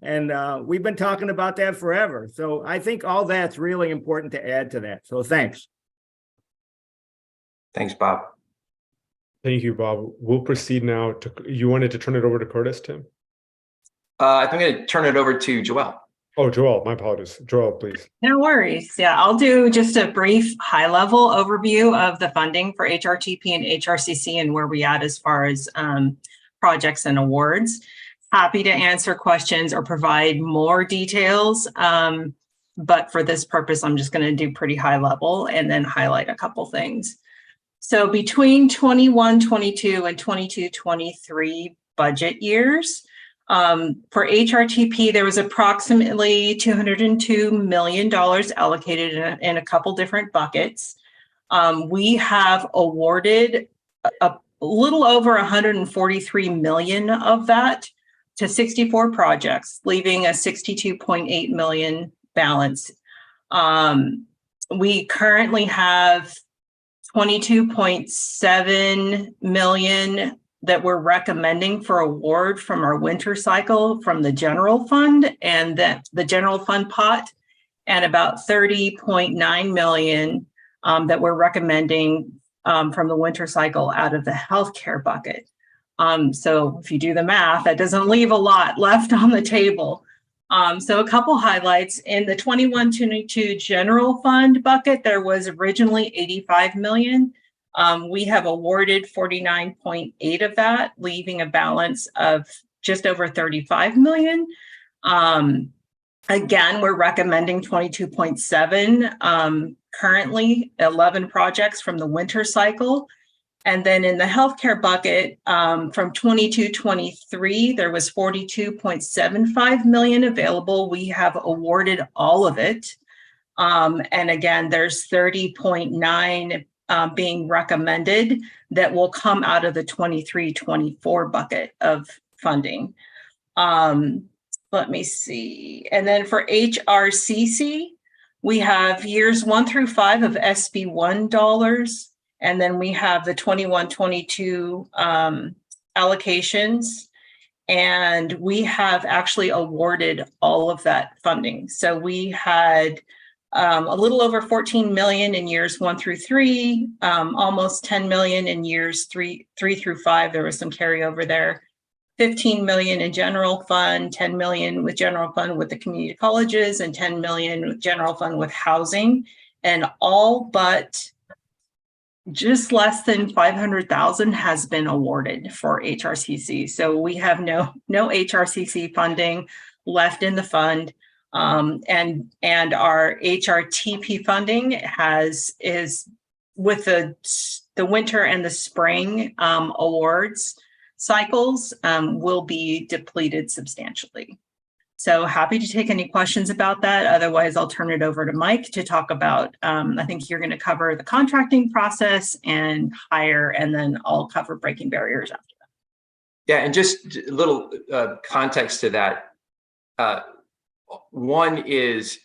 And we've been talking about that forever. So I think all that's really important to add to that. So thanks. Thanks, Bob. Thank you, Bob. We'll proceed now to, you wanted to turn it over to Curtis, Tim? I'm going to turn it over to Joelle. Oh, Joelle, my apologies. Joelle, please. No worries. Yeah, I'll do just a brief high-level overview of the funding for HRTP and HRCC and where we at as far as projects and awards. Happy to answer questions or provide more details, but for this purpose, I'm just going to do pretty high level and then highlight a couple things. So between 21-22 and 22-23 budget years, for HRTP, there was approximately $202 million allocated in a couple different buckets. We have awarded a little over 143 million of that to 64 projects, leaving a 62.8 million balance. We currently have 22.7 million that we're recommending for award from our winter cycle from the general fund and the general fund pot, and about 30.9 million that we're recommending from the winter cycle out of the healthcare bucket. So if you do the math, that doesn't leave a lot left on the table. So a couple highlights. In the 21-22 general fund bucket, there was originally 85 million. We have awarded 49.8 of that, leaving a balance of just over 35 million. Again, we're recommending 22.7, currently 11 projects from the winter cycle. And then in the healthcare bucket, from 22-23, there was 42.75 million available. We have awarded all of it. And again, there's 30.9 being recommended that will come out of the 23-24 bucket of funding. Let me see. And then for HRCC, we have years 1 through 5 of SB1 dollars. And then we have the 21-22 allocations. And we have actually awarded all of that funding. So we had a little over 14 million in years 1 through 3, almost 10 million in years 3 through 5. There was some carryover there. 15 million in general fund, 10 million with general fund with the community colleges, and 10 million with general fund with housing, and all but just less than 500,000 has been awarded for HRCC. So we have no HRCC funding left in the fund. And our HRTP funding is with the winter and the spring awards cycles will be depleted substantially. So happy to take any questions about that. Otherwise, I'll turn it over to Mike to talk about, I think you're going to cover the contracting process and hire, and then I'll cover breaking barriers after that. Yeah, and just a little context to that. One is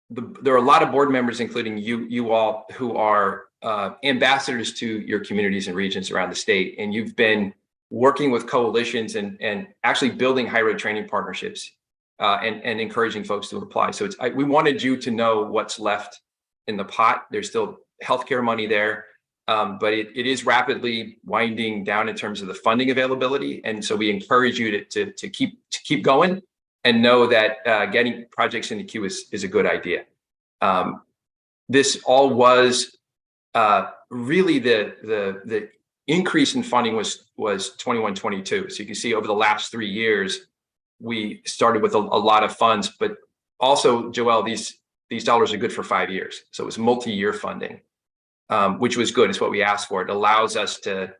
there are a lot of board members, including you all, who are ambassadors to your communities and regions around the state, and you've been working with coalitions and actually building high road training partnerships and encouraging folks to apply. So we wanted you to know what's left in the pot. There's still healthcare money there, but it is rapidly winding down in terms of the funding availability, and so we encourage you to keep going. And know that getting projects in the queue is a good idea. This all was really the increase in funding was 21-22. So you can see over the last 3 years, we started with a lot of funds, but also, Joelle, these dollars are good for 5 years. So it was multi-year funding, which was good. It's what we asked for. It allows us to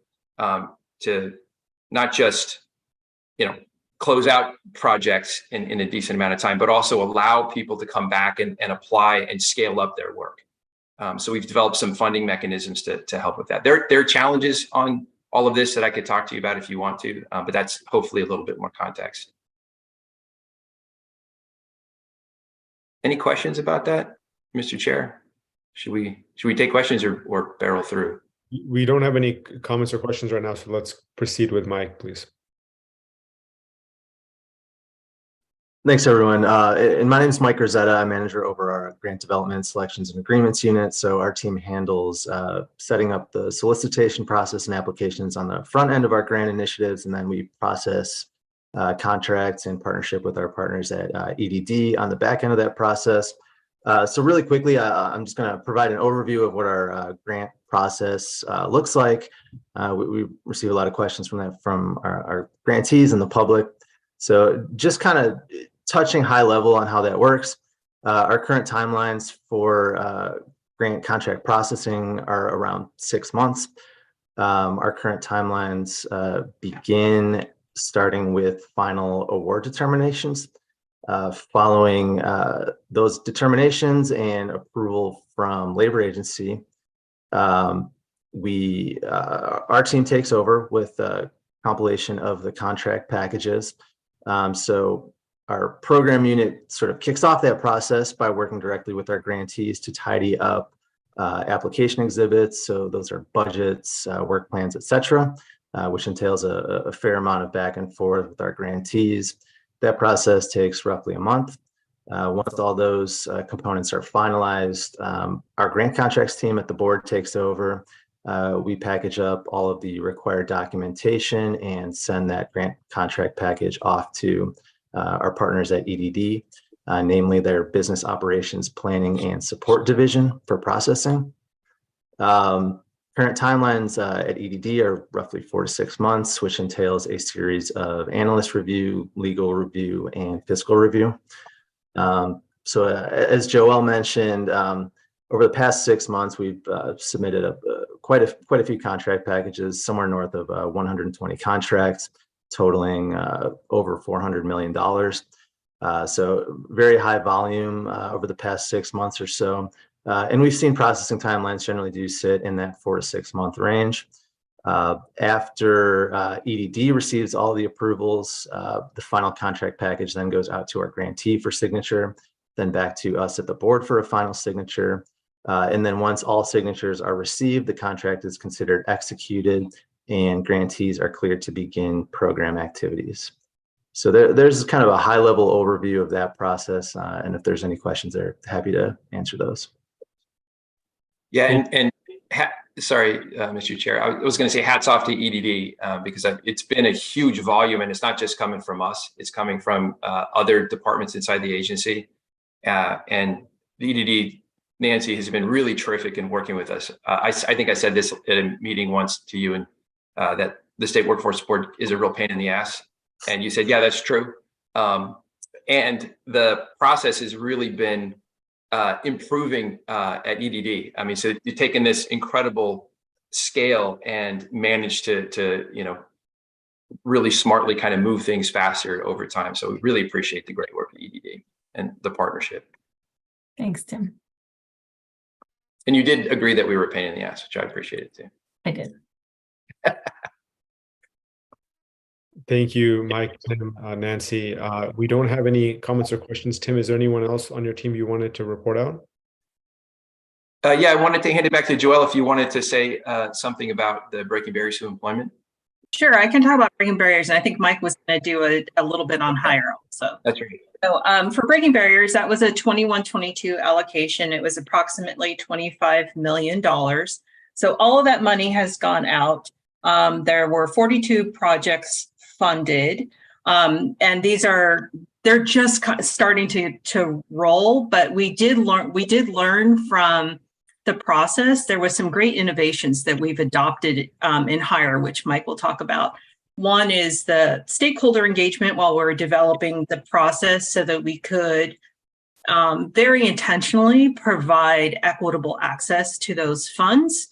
not just, close out projects in a decent amount of time, but also allow people to come back and apply and scale up their work. So we've developed some funding mechanisms to help with that. There are challenges on all of this that I could talk to you about if you want to, but that's hopefully a little bit more context. Any questions about that, Mr. Chair? Should we take questions or barrel through? We don't have any comments or questions right now, so let's proceed with Mike, please. Thanks, everyone. And my name is Mike Rosetta. I'm manager over our grant development, selections, and agreements unit. So our team handles setting up the solicitation process and applications on the front end of our grant initiatives, and then we process contracts in partnership with our partners at EDD on the back end of that process. So really quickly, I'm just going to provide an overview of what our grant process looks like. We receive a lot of questions from our grantees and the public. So just kind of touching high level on how that works. Our current timelines for grant contract processing are around 6 months. Our current timelines begin starting with final award determinations. Following those determinations and approval from labor agency, our team takes over with a compilation of the contract packages. So our program unit sort of kicks off that process by working directly with our grantees to tidy up application exhibits. So those are budgets, work plans, etc., which entails a fair amount of back and forth with our grantees. That process takes roughly a month. Once all those components are finalized, our grant contracts team at the board takes over. We package up all of the required documentation and send that grant contract package off to our partners at EDD, namely their business operations planning and support division for processing. Current timelines at EDD are roughly 4 to 6 months, which entails a series of analyst review, legal review, and fiscal review. So as Joelle mentioned, over the past 6 months, we've submitted quite a few contract packages, somewhere north of 120 contracts, totaling over $400 million. So very high volume over the past 6 months or so. And we've seen processing timelines generally do sit in that 4 to 6 month range. After EDD receives all the approvals, the final contract package then goes out to our grantee for signature, then back to us at the board for a final signature. And then once all signatures are received, the contract is considered executed and grantees are cleared to begin program activities. So there's kind of a high level overview of that process. And if there's any questions, they're happy to answer those. Yeah, sorry, Mr. Chair, I was going to say hats off to EDD because it's been a huge volume, and it's not just coming from us; it's coming from other departments inside the agency. And the EDD, Nancy, has been really terrific in working with us. I think I said this at a meeting once to you, and that the state workforce board is a real pain in the ass, and you said, yeah, that's true. And the process has really been improving at EDD. I mean, so you've taken this incredible scale and managed to really smartly kind of move things faster over time. So we really appreciate the great work at EDD and the partnership. Thanks, Tim. And you did agree that we were a pain in the ass, which I appreciated too. I did. Thank you, Mike, Tim, Nancy. We don't have any comments or questions. Tim, is there anyone else on your team you wanted to report out? Yeah, I wanted to hand it back to Joelle if you wanted to say something about the breaking barriers to employment. Sure, I can talk about breaking barriers, and I think Mike was going to do a little bit on hire also. That's right. So for breaking barriers, that was a 21-22 allocation. It was approximately $25 million. So all of that money has gone out. There were 42 projects funded, and they're just starting to roll. But we did learn from the process. There was some great innovations that we've adopted in hire, which Mike will talk about. One is the stakeholder engagement while we're developing the process so that we could very intentionally provide equitable access to those funds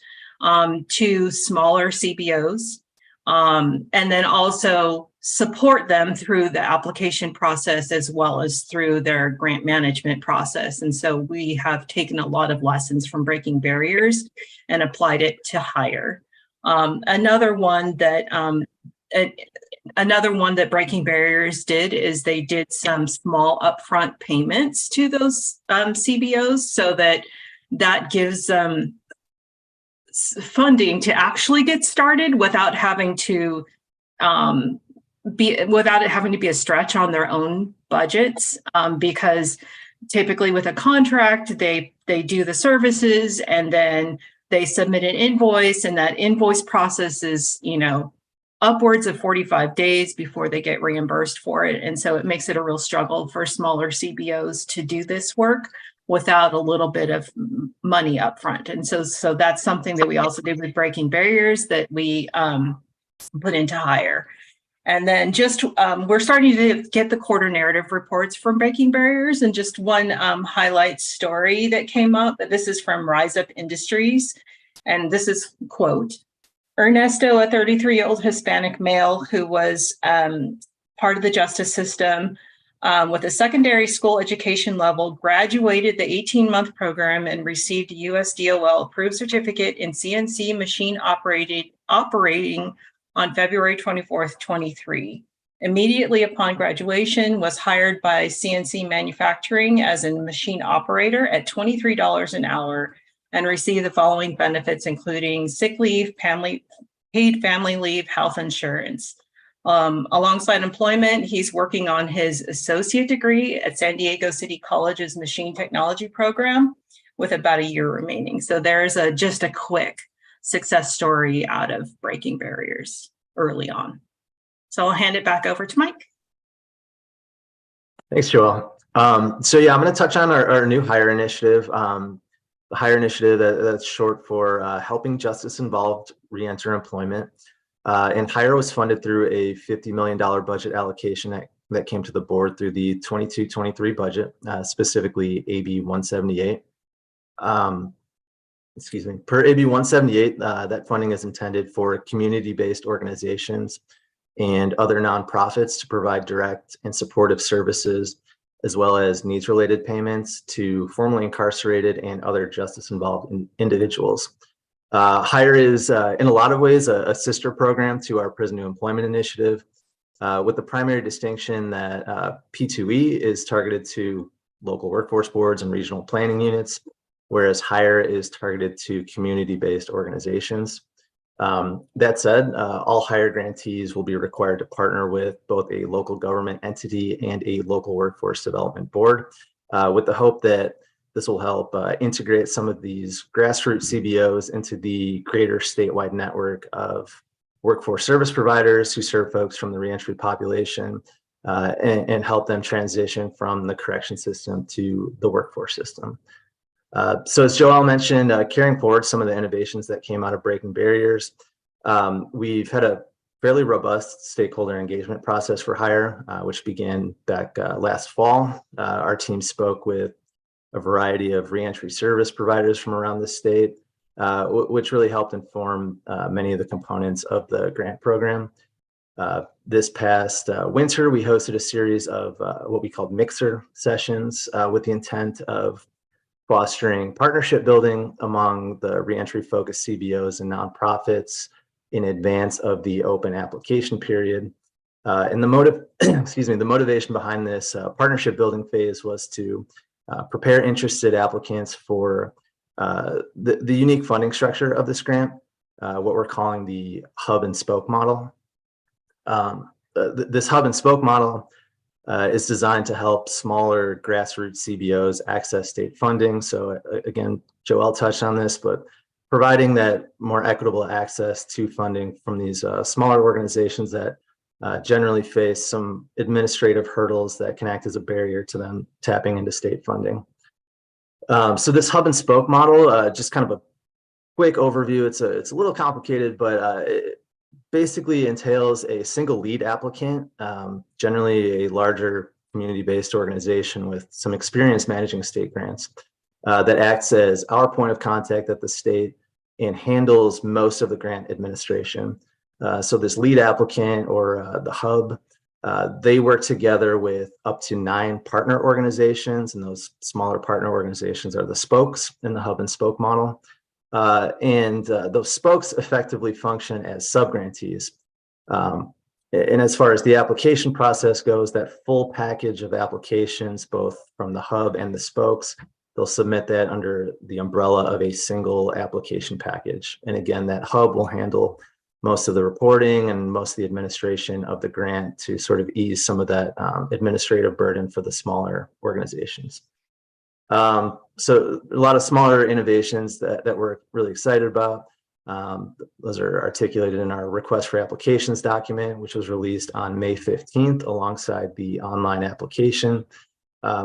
to smaller CBOs, and then also support them through the application process as well as through their grant management process. And so we have taken a lot of lessons from breaking barriers and applied it to hire. Another one that Breaking Barriers did is they did some small upfront payments to those CBOs so that gives them funding to actually get started without having to be without it having to be a stretch on their own budgets, because typically with a contract, they do the services and then they submit an invoice, and that invoice process is, upwards of 45 days before they get reimbursed for it. And so it makes it a real struggle for smaller CBOs to do this work without a little bit of money up front. And so that's something that we also did with Breaking Barriers that we put into Hire. And then just we're starting to get the quarter narrative reports from Breaking Barriers, and just one highlight story that came up. This is from Rise Up Industries, and this is quote, Ernesto, a 33-year-old Hispanic male who was part of the justice system with a secondary school education level, graduated the 18-month program and received a USDOL approved certificate in CNC machine operating on February 24th, 23. Immediately upon graduation, was hired by CNC Manufacturing as a machine operator at $23 an hour and received the following benefits, including sick leave, paid family leave, health insurance. Alongside employment, he's working on his associate degree at San Diego City College's machine technology program with about a year remaining. So there's just a quick success story out of Breaking Barriers early on. So I'll hand it back over to Mike. Thanks, Joel. So yeah, I'm going to touch on our new Hire initiative. The Hire initiative, that's short for Helping Justice-Involved Reenter Employment. And Hire was funded through a $50 million budget allocation that came to the board through the 22-23 budget, specifically AB 178. Per AB 178, that funding is intended for community-based organizations and other nonprofits to provide direct and supportive services, as well as needs-related payments to formerly incarcerated and other justice-involved individuals. Hire is, in a lot of ways, a sister program to our Prison New Employment Initiative, with the primary distinction that P2E is targeted to local workforce boards and regional planning units, whereas Hire is targeted to community-based organizations. That said, all Hire grantees will be required to partner with both a local government entity and a local workforce development board, with the hope that this will help integrate some of these grassroots CBOs into the greater statewide network of workforce service providers who serve folks from the reentry population, and help them transition from the correction system to the workforce system. So as Joel mentioned, carrying forward some of the innovations that came out of Breaking Barriers, we've had a fairly robust stakeholder engagement process for Hire, which began back last fall. Our team spoke with a variety of reentry service providers from around the state, which really helped inform many of the components of the grant program. This past winter, we hosted a series of what we called mixer sessions with the intent of fostering partnership building among the reentry focused CBOs and nonprofits in advance of the open application period. And the motivation behind this partnership building phase was to prepare interested applicants for the unique funding structure of this grant, what we're calling the hub and spoke model. This hub and spoke model is designed to help smaller grassroots CBOs access state funding. So again, Joel touched on this, but providing that more equitable access to funding from these smaller organizations that generally face some administrative hurdles that can act as a barrier to them tapping into state funding. So this hub and spoke model, just kind of a quick overview. It's a little complicated, but it basically entails a single lead applicant, generally a larger community-based organization with some experience managing state grants, that acts as our point of contact at the state and handles most of the grant administration. So this lead applicant or the hub, they work together with up to 9 partner organizations, and those smaller partner organizations are the spokes in the hub and spoke model. And those spokes effectively function as subgrantees. And as far as the application process goes, that full package of applications, both from the hub and the spokes, they'll submit that under the umbrella of a single application package. And again, that hub will handle most of the reporting and most of the administration of the grant to sort of ease some of that administrative burden for the smaller organizations. So a lot of smaller innovations that we're really excited about. Those are articulated in our request for applications document, which was released on May 15th alongside the online application.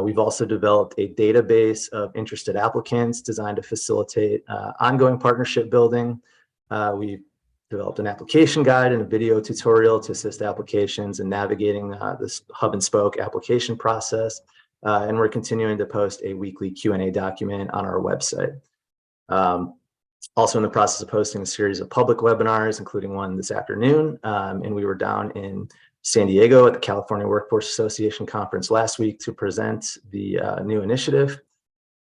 We've also developed a database of interested applicants designed to facilitate ongoing partnership building. We've developed an application guide and a video tutorial to assist applications in navigating this hub and spoke application process. And we're continuing to post a weekly Q&A document on our website. Also in the process of posting a series of public webinars, including one this afternoon. And we were down in San Diego at the California Workforce Association conference last week to present the new initiative.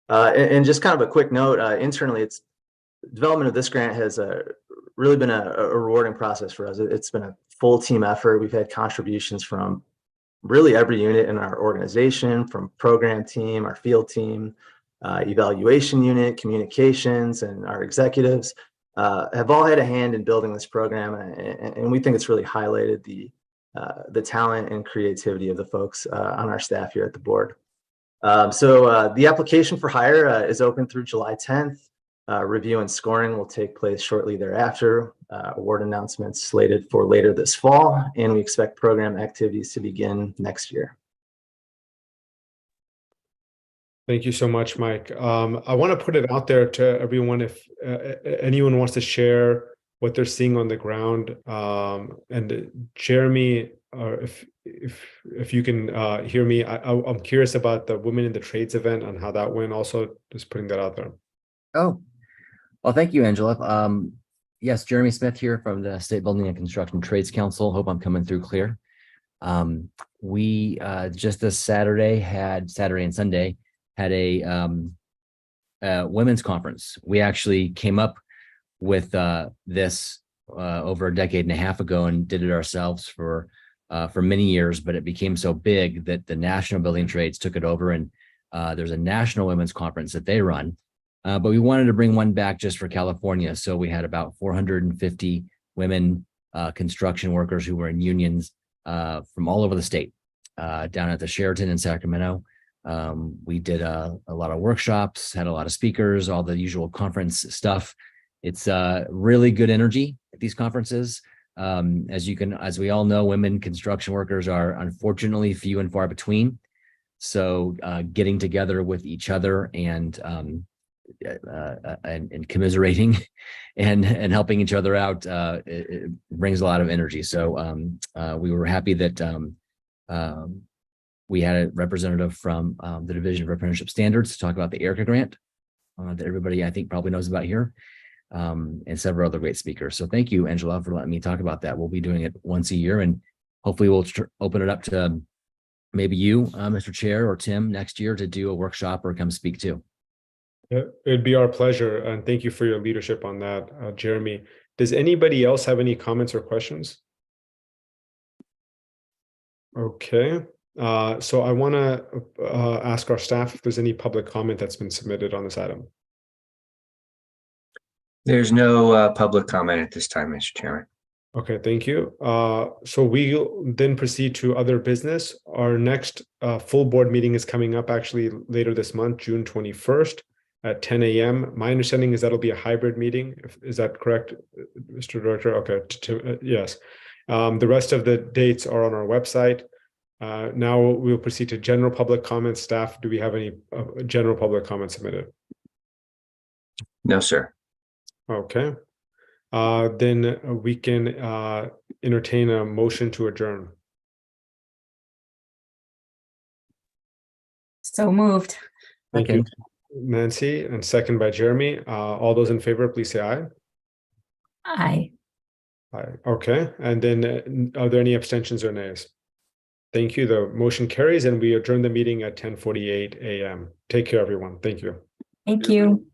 And just kind of a quick note, internally, development of this grant has really been a rewarding process for us. It's been a full team effort. We've had contributions from really every unit in our organization, from program team, our field team, evaluation unit, communications, and our executives have all had a hand in building this program. And we think it's really highlighted the talent and creativity of the folks on our staff here at the board. So the application for hire is open through July 10th. Review and scoring will take place shortly thereafter. Award announcements slated for later this fall, and we expect program activities to begin next year. Thank you so much, Mike. I want to put it out there to everyone if anyone wants to share what they're seeing on the ground. And Jeremy, or if you can hear me, I'm curious about the Women in the Trades event and how that went. Also, just putting that out there. Oh, well, thank you, Angela. Yes, Jeremy Smith here from the State Building and Construction Trades Council. Hope I'm coming through clear. We just this Saturday and Sunday had a women's conference. We actually came up with this over a decade and a half ago and did it ourselves for many years, but it became so big that the National Building Trades took it over, and there's a national women's conference that they run. But we wanted to bring one back just for California. So we had about 450 women construction workers who were in unions from all over the state down at the Sheraton in Sacramento. We did a lot of workshops, had a lot of speakers, all the usual conference stuff. It's really good energy at these conferences. As we all know, women construction workers are unfortunately few and far between. So getting together with each other and commiserating and helping each other out, it brings a lot of energy. So we were happy that we had a representative from the Division of Apprenticeship Standards to talk about the ERICA grant that everybody I think probably knows about here, and several other great speakers. So thank you, Angela, for letting me talk about that. We'll be doing it once a year, and hopefully we'll open it up to maybe you, Mr. Chair, or Tim next year to do a workshop or come speak too. It'd be our pleasure, and thank you for your leadership on that, Jeremy. Does anybody else have any comments or questions? Okay, so I want to ask our staff if there's any public comment that's been submitted on this item. There's no public comment at this time, Mr. Chairman. Okay, thank you. So we'll then proceed to other business. Our next full board meeting is coming up actually later this month, June 21st. At 10 a.m. My understanding is that'll be a hybrid meeting. Is that correct, Mr. Director? Okay, yes. The rest of the dates are on our website. Now we'll proceed to general public comments. Staff, do we have any general public comments submitted? No, sir. Okay. Then we can entertain a motion to adjourn. So moved. Thank you, Nancy, and second by Jeremy. All those in favor, please say aye. Aye. Aye. Okay. And then are there any abstentions or nays? Thank you. The motion carries, and we adjourn the meeting at 10:48 a.m. Take care, everyone. Thank you. Thank you.